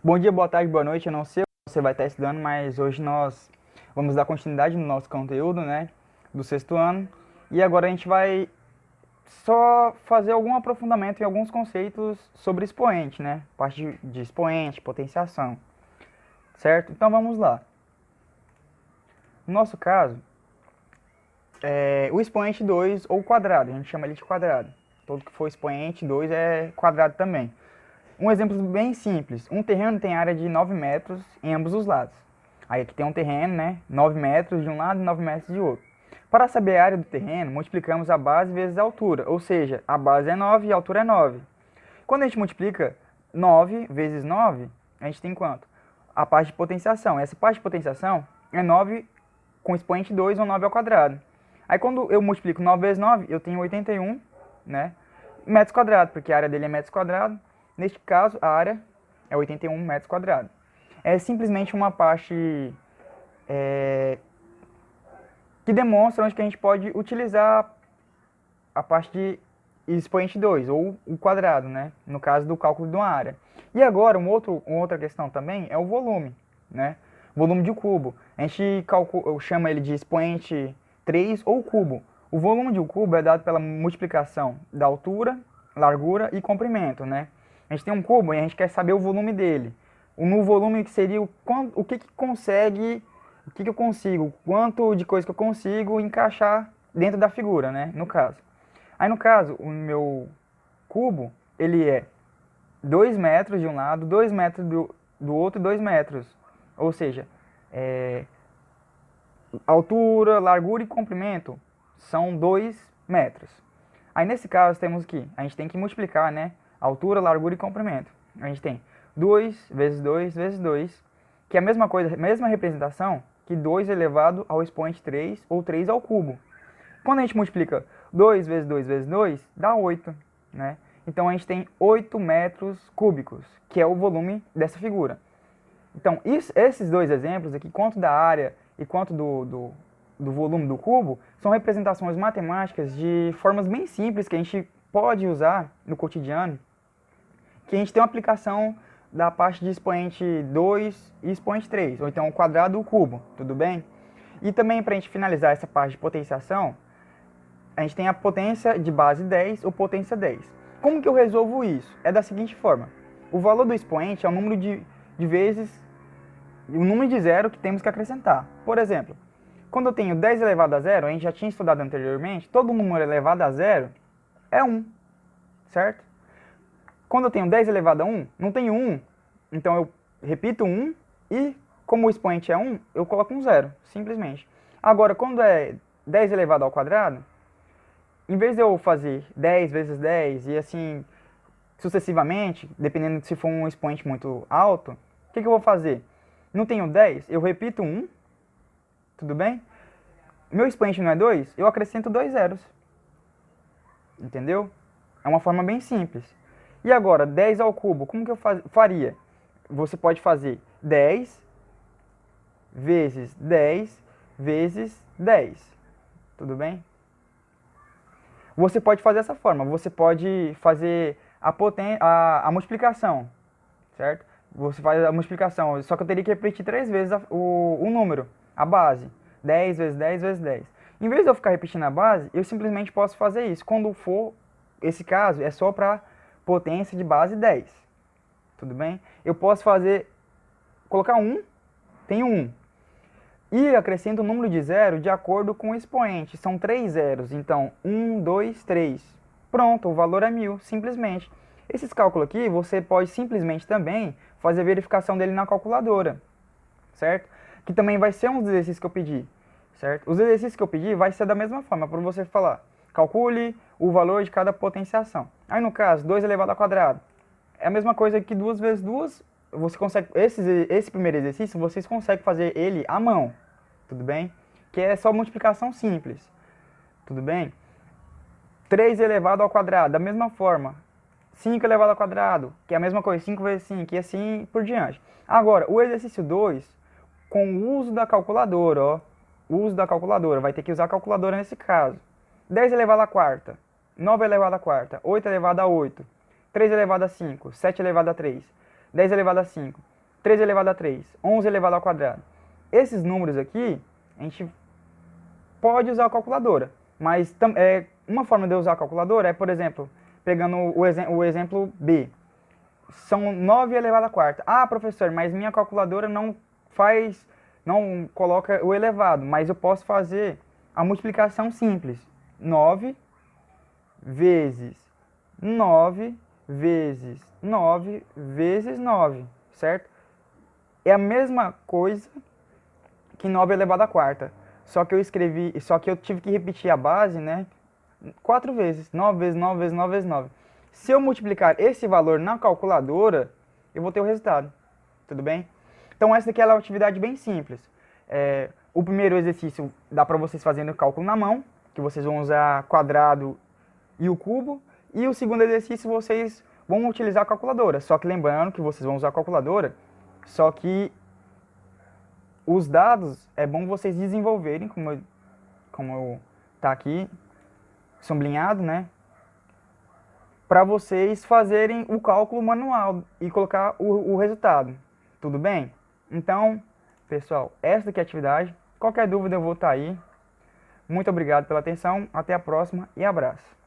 Bom dia, boa tarde, boa noite. Eu não sei o que você vai estar estudando, mas hoje nós vamos dar continuidade no nosso conteúdo, né, do sexto ano. E agora a gente vai só fazer algum aprofundamento em alguns conceitos sobre expoente, né, parte de expoente, potenciação, certo? Então vamos lá. No nosso caso, o expoente 2 ou quadrado, a gente chama ele de quadrado. Todo que for expoente 2 é quadrado também. Um exemplo bem simples, um terreno tem área de 9 metros em ambos os lados. Aí aqui tem um terreno, né, 9 metros de um lado e 9 metros de outro. Para saber a área do terreno, multiplicamos a base vezes a altura, ou seja, a base é 9 e a altura é 9. Quando a gente multiplica 9 vezes 9, a gente tem quanto? A parte de potenciação. Essa parte de potenciação é 9 com expoente 2 ou 9 ao quadrado. Aí quando eu multiplico 9 vezes 9, eu tenho 81, né, metros quadrados, porque a área dele é metros quadrados. Neste caso, a área é 81 metros quadrados. É simplesmente uma parte que demonstra onde que a gente pode utilizar a parte de expoente 2, ou o quadrado, né? No caso do cálculo de uma área. E agora, uma outra questão também é o volume, né? Volume de cubo. A gente chama ele de expoente 3 ou cubo. O volume de um cubo é dado pela multiplicação da altura, largura e comprimento, né? A gente tem um cubo e a gente quer saber o volume dele. No volume que seria o que consegue, o que eu consigo, quanto de coisa que eu consigo encaixar dentro da figura, né? No caso. Aí no caso, o meu cubo, ele é 2 metros de um lado, 2 metros do outro e 2 metros. Ou seja, altura, largura e comprimento são 2 metros. Aí nesse caso temos que, a gente tem que multiplicar, né? Altura, largura e comprimento. A gente tem 2 vezes 2 vezes 2, que é a mesma coisa, mesma representação que 2 elevado ao expoente 3 ou 3 ao cubo. Quando a gente multiplica 2 vezes 2 vezes 2, dá 8, né? Então a gente tem 8 metros cúbicos, que é o volume dessa figura. Então esses dois exemplos aqui, quanto da área e quanto do volume do cubo, são representações matemáticas de formas bem simples que a gente pode usar no cotidiano, que a gente tem uma aplicação da parte de expoente 2 e expoente 3, ou então o quadrado e o cubo, tudo bem? E também, para a gente finalizar essa parte de potenciação, a gente tem a potência de base 10 ou potência 10. Como que eu resolvo isso? É da seguinte forma: o valor do expoente é o número de vezes, o número de zero que temos que acrescentar. Por exemplo, quando eu tenho 10 elevado a zero, a gente já tinha estudado anteriormente, todo número elevado a zero é 1, certo? Quando eu tenho 10 elevado a 1, não tenho 1, então eu repito 1 e, como o expoente é 1, eu coloco um zero, simplesmente. Agora, quando é 10 elevado ao quadrado, em vez de eu fazer 10 vezes 10 e assim sucessivamente, dependendo de se for um expoente muito alto, o que eu vou fazer? Não tenho 10, eu repito 1, tudo bem? Meu expoente não é 2, eu acrescento 2 zeros. Entendeu? É uma forma bem simples. E agora, 10 ao cubo, como que eu faria? Você pode fazer 10 vezes 10 vezes 10. Tudo bem? Você pode fazer dessa forma. Você pode fazer a multiplicação, certo? Você faz a multiplicação, só que eu teria que repetir 3 vezes o número, a base. 10 vezes 10 vezes 10. Em vez de eu ficar repetindo a base, eu simplesmente posso fazer isso. Quando for esse caso, é só para potência de base 10. Tudo bem? Eu posso colocar 1, tenho 1. E acrescento o número de zero de acordo com o expoente. São 3 zeros, então 1, 2, 3. Pronto, o valor é 1000, simplesmente. Esses cálculos aqui, você pode simplesmente também fazer a verificação dele na calculadora, certo? Que também vai ser um dos exercícios que eu pedi, certo? Os exercícios que eu pedi vai ser da mesma forma, para você falar, calcule o valor de cada potenciação. Aí no caso, 2 elevado ao quadrado, é a mesma coisa que 2 vezes 2, você consegue, esse primeiro exercício, vocês conseguem fazer ele à mão, tudo bem? Que é só multiplicação simples, tudo bem? 3 elevado ao quadrado, da mesma forma. 5 elevado ao quadrado, que é a mesma coisa, 5 vezes 5, e assim por diante. Agora, o exercício 2, com o uso da calculadora, ó, o uso da calculadora, vai ter que usar a calculadora nesse caso. 10 elevado à quarta, 9 elevado à quarta, 8 elevado a 8, 3 elevado a 5, 7 elevado a 3, 10 elevado a 5, 13 elevado a 3, 11 elevado ao quadrado. Esses números aqui, a gente pode usar a calculadora, mas uma forma de usar a calculadora é, por exemplo, pegando o exemplo B. São 9 elevado à quarta. Ah, professor, mas minha calculadora não coloca o elevado, mas eu posso fazer a multiplicação simples. 9 vezes 9 vezes 9 vezes 9, certo? É a mesma coisa que 9 elevado à quarta. Só que eu tive que repetir a base, né? 4 vezes. 9 vezes 9 vezes 9 vezes 9. Se eu multiplicar esse valor na calculadora, eu vou ter o resultado. Tudo bem? Então essa aqui é uma atividade bem simples. O primeiro exercício dá para vocês fazerem o cálculo na mão, que vocês vão usar quadrado e o cubo. E o segundo exercício vocês vão utilizar a calculadora. Só que lembrando que vocês vão usar a calculadora, só que os dados é bom vocês desenvolverem, como tá aqui, sublinhado, né? Para vocês fazerem o cálculo manual e colocar o resultado. Tudo bem? Então, pessoal, essa aqui é a atividade. Qualquer dúvida eu vou estar aí. Muito obrigado pela atenção, até a próxima e abraço.